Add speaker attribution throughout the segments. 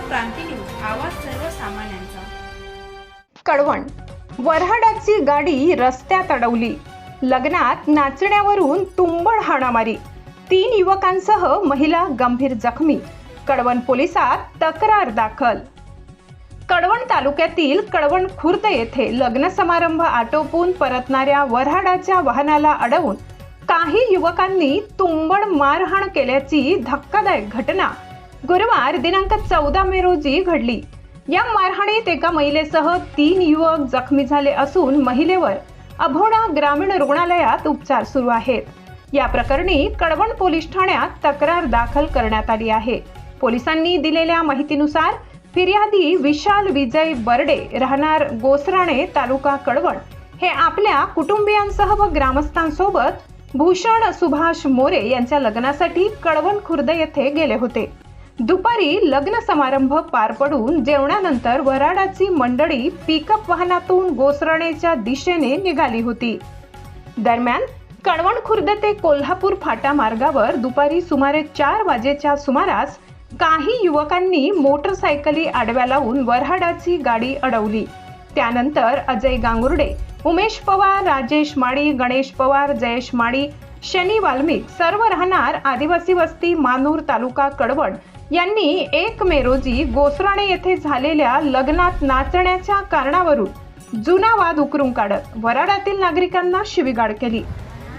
Speaker 1: क्रांती news, आवाज सर्वसामान्यांचा।
Speaker 2: कळवण, वऱ्हाडाची गाडी रस्त्यात अडवली, लग्नात नाचण्यावरून तुंबड हाणामारी, 3 युवकांसह महिला गंभीर जखमी, कळवण पोलिसात तक्रार दाखल। कळवण तालुक्यातील कळवण खुर्द येथे लग्न समारंभ आटोपून परतणाऱ्या वऱ्हाडाच्या वाहनाला अडवून काही युवकांनी तुंबड मारहाण केल्याची धक्कादायक घटना गुरुवार दिनांक 14 मे रोजी घडली। या मारहाणीत एका महिलेसह 3 युवक जखमी झाले असून महिलेवर अभोणा ग्रामीण रुग्णालयात उपचार सुरू आहेत। या प्रकरणी कळवण पोलीस ठाण्यात तक्रार दाखल करण्यात आली आहे। पोलिसांनी दिलेल्या माहितीनुसार फिर्यादी विशाल विजय बर्डे राहणार गोसराणे तालुका कळवण हे आपल्या कुटुंबियांसह व ग्रामस्थांसोबत भूषण सुभाष मोरे यांच्या लग्नासाठी कळवण खुर्द येथे गेले होते। दुपारी लग्न समारंभ पार पडून जेवणानंतर वऱ्हाडाची मंडळी पिकअप वाहनातून गोसराणेच्या दिशेने निघाली होती। दरम्यान कळवण खुर्द ते कोल्हापूर फाटा मार्गावर दुपारी सुमारे 4 वाजेच्या सुमारास काही युवकांनी मोटरसायकली आडव्या लावून वऱ्हाडाची गाडी अडवली। त्यानंतर अजय गांगुर्डे, उमेश पवार, राजेश माळी, गणेश पवार, जयेश माळी, शनी वाल्मिक सर्व राहणार आदिवासी वस्ती मानूर तालुका कळवण यांनी 1 मे रोजी गोसराणे येथे झालेल्या लग्नात नाचण्याच्या कारणावरून जुना वाद उकरून काढत वऱ्हाडातील नागरिकांना शिवीगाळ केली।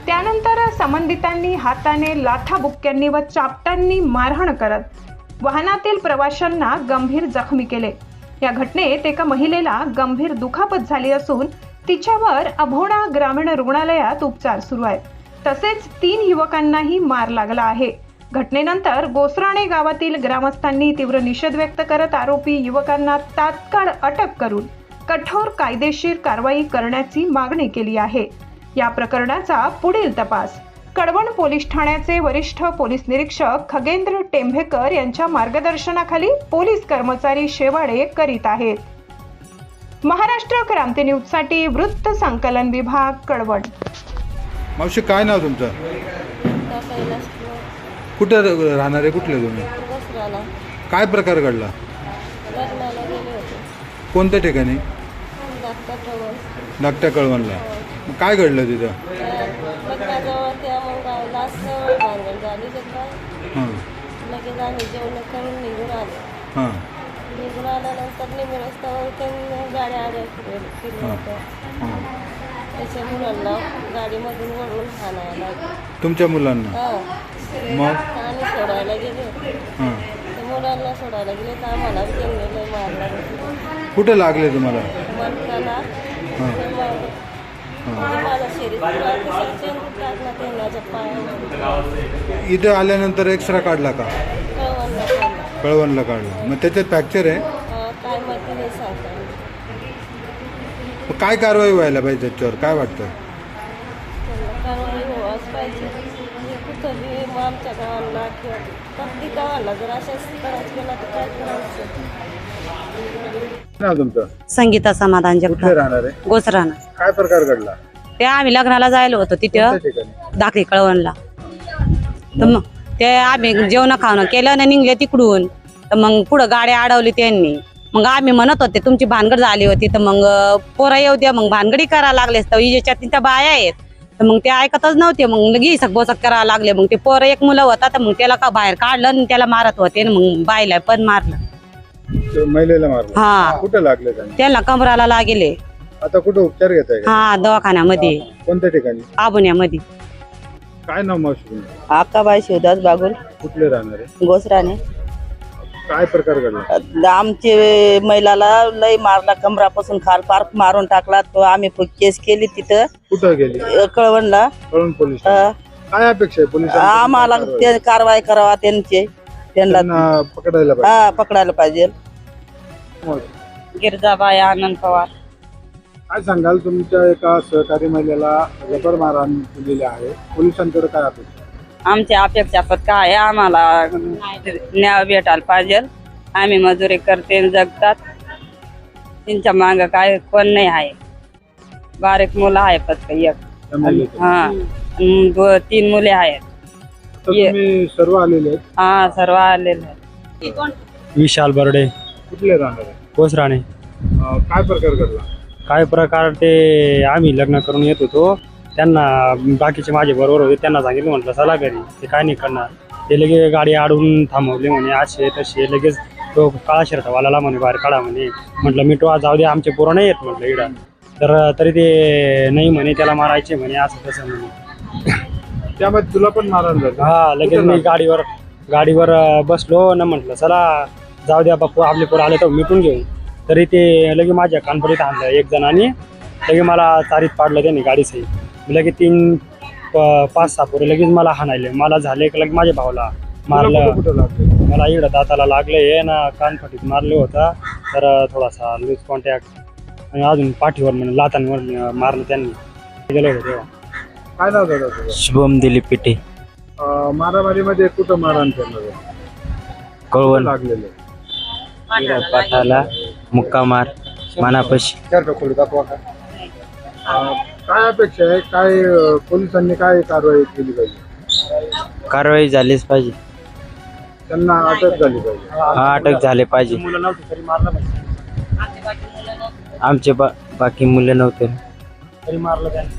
Speaker 2: त्यानंतर संबंधितांनी हाताने लाथाबुक्क्यांनी व चापटांनी मारहाण करत वाहनातील प्रवाशांना गंभीर जखमी केले। या घटनेत एका महिलेला गंभीर दुखापत झाली असून तिच्यावर अभोणा ग्रामीण रुग्णालयात उपचार सुरू आहेत। तसेच 3 युवकांनाही मार लागला आहे। घटनेनंतर गोसराणे गावातील ग्रामस्थांनी तीव्र निषेध व्यक्त करत आरोपी युवकांना तात्काळ अटक करून कठोर कायदेशीर कारवाई करण्याची मागणी केली आहे। या प्रकरणाचा पुढील तपास कळवण पोलीस ठाण्याचे वरिष्ठ पोलीस निरीक्षक खगेंद्र टेंभेकर यांच्या मार्गदर्शनाखाली पोलीस कर्मचारी शेवाडे करीत आहेत। महाराष्ट्र क्रांती न्यूज साठी वृत्त संकलन विभाग कळवण।
Speaker 3: मावशी, काय नाव तुमचं? कुठे राहणार आहे? कुठले तुम्ही? काय प्रकार घडला? कोणत्या ठिकाणी? धाकट्या कळवणला। काय घडलं तिथं? हां,
Speaker 4: निघून आल्यानंतर निम्मे रस्त्यावर त्यांनी गाड्या आल्या त्याच्या मुलांना गाडीमधून वळून आणायला लागले।
Speaker 3: तुमच्या मुलांना? मग
Speaker 4: आम्ही सोडायला गेले होते। त्या मुलांना सोडायला गेले तर आम्हाला त्यांनी लय मारला।
Speaker 3: कुठे लागले तुम्हाला?
Speaker 4: मनकाला माझा शरीर टाकला त्यांना पाया।
Speaker 3: इथे आल्यानंतर एक्सरा काढला का? कळवणला काढला। मग त्याच्यात फ्रॅक्चर आहे?
Speaker 4: काय माहिती नाही सांगता।
Speaker 3: काय कारवाई व्हायला पाहिजे त्याच्यावर? काय वाटतं?
Speaker 4: कारवाई व्हायच पाहिजे। कुठं बी आमच्या गावाला किंवा प्रत्येक गावाला जर अशाच करायचं केला तर काय करायचं?
Speaker 3: नाव तुमचं?
Speaker 5: संगीता समाधान
Speaker 3: कुठे
Speaker 5: जगताप,
Speaker 3: राहणार आहे?
Speaker 5: गोसराणा।
Speaker 3: काय प्रकार घडला?
Speaker 5: ते आम्ही लग्नाला जायला होतो तिथं
Speaker 3: कोणत्या ठिकाणी?
Speaker 5: धाकरी कळवणला। तर मग ते आम्ही जेवण खावणं केलं ना निघले तिकडून। तर मग पुढं गाड्या अडवली त्यांनी। मग आम्ही म्हणत होते तुमची भानगड झाली होती तर मग पोरं येऊ द्या, मग भानगडी करायला लागले तर विजेच्या तिथं बाया आहेत तर मग ते ऐकतच नव्हते। मग घिसक बोसक करायला लागले। मग ते पोरं एक मुलं होता तर मग त्याला का बाहेर काढलं आणि त्याला मारत होते ना मग बाईला पण मारलं।
Speaker 3: महिलेला मारलं?
Speaker 5: हा,
Speaker 3: कुठे लागले त्यांना?
Speaker 5: त्याला कमराला लागले।
Speaker 3: आता कुठे उपचार घेत आहे?
Speaker 5: हा, दवाखान्यामध्ये।
Speaker 3: कोणत्या ठिकाणी?
Speaker 5: आबुण्यामध्ये।
Speaker 3: काय नाव मावशी?
Speaker 6: अक्काबाई शिवदास बागुल,
Speaker 3: कुठले राहणार आहे?
Speaker 6: गोसराणे।
Speaker 3: काय प्रकार घडला?
Speaker 6: आमचे महिलाला लय मारला, कमरापासून खाल पार मारून टाकला। तो आम्ही केस केली तिथं
Speaker 3: कुठं गेली?
Speaker 6: कळवणला।
Speaker 3: कळवण पोलीस? काय अपेक्षा आहे पोलिसांची?
Speaker 6: आम्हाला ते कारवाई करावा त्यांना
Speaker 3: पकडायला पाहिजे?
Speaker 6: पकडायला पाहिजे।
Speaker 5: गिरजाबाई आनंद पवार।
Speaker 3: काय सांगाल? तुमच्या एका सहकारी महिलेला जबर मारहाण केलेली आहे, पोलिसांकडे काय अपेक्षा?
Speaker 5: आमच्या अपेक्षा काय आम्हाला न्याय भेटायला पाहिजे। आम्ही मजुरी करते जगतात, त्यांच्या माग काय कोण नाही आहे। बारीक मुलं आहे फक्त एक। हा, 2-3 मुले आहेत।
Speaker 3: तुम्ही सर्व आलेले आहेत?
Speaker 5: हा, सर्व आलेले आहेत।
Speaker 7: विशाल बर्डे
Speaker 3: कुठले राहणार आहे?
Speaker 7: कोसराणे.
Speaker 3: काय प्रकार घडला?
Speaker 7: काय प्रकार ते आम्ही लग्न करून येत होतो, त्यांना बाकीचे माझे बरोबर होते, त्यांना सांगितलं म्हटलं चला घरी, ते काय नाही करणार. ते लगेच गाडी अडवून थांबवले म्हणे, असे तसे. लगेच तो काळा शर्टवाल्याला म्हणे बाहेर काढा म्हणे. म्हटलं मी तो जाऊ दे, आमचे पोरं नाही येत म्हटलं इकडं. तर तरी ते नाही म्हणे, त्याला मारायचे म्हणे, असं तसं म्हणे.
Speaker 3: त्यामध्ये तुला पण मारहाण झाली?
Speaker 7: हा, लगेच मी गाडीवर बसलो ना, म्हटलं चला जाऊ द्या बापू, आपले पोरं आले तर मिटून घेऊ. तरी ते लगे माझ्या कानपडीत आणलं एक जणांनी, लगे मला चारीत पाडलं त्याने गाडीसही. लगे 5-6 पोरं लगेच मला हाणायले. मला झाले की लगे माझ्या भावाला मारलं.
Speaker 3: कुठं लागलं?
Speaker 7: मला इकडं दाताला लागले ना, कानपटीत मारले होता. तर थोडासा लूज कॉन्टॅक्ट आणि अजून पाठीवर म्हणजे लातांवर मारलं त्यांनी. गेलो होतो तेव्हा.
Speaker 3: काय नाव दादा तुझं?
Speaker 8: शुभम दिलीप पिटे,
Speaker 3: मारामारीमध्ये कुठं मारहाण करणार?
Speaker 8: कळवण.
Speaker 3: लागलेलं
Speaker 8: पाठाला मुक्कामार मानापशी.
Speaker 3: काय अपेक्षा आहे? काय पोलिसांनी काय कारवाई केली पाहिजे?
Speaker 8: कारवाई झालीच पाहिजे.
Speaker 3: त्यांना अटक झाली पाहिजे.
Speaker 8: हा, अटक झाले पाहिजे.
Speaker 7: मुलं नव्हती तरी मारलं पाहिजे.
Speaker 8: आमचे बाकी मुलं नव्हते
Speaker 7: तरी मारलं त्यांनी.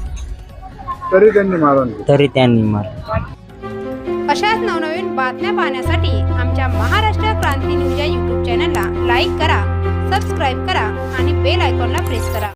Speaker 3: तरी त्यांनी मारहाण केली.
Speaker 8: तरी त्यांनी मार.
Speaker 9: अशाच नवनवीन बातम्या पाहण्यासाठी आमच्या महाराष्ट्र क्रांती न्यूज या यूट्यूब चॅनलला लाईक करा, सबस्क्राईब करा आणि बेल आयकॉनला प्रेस करा.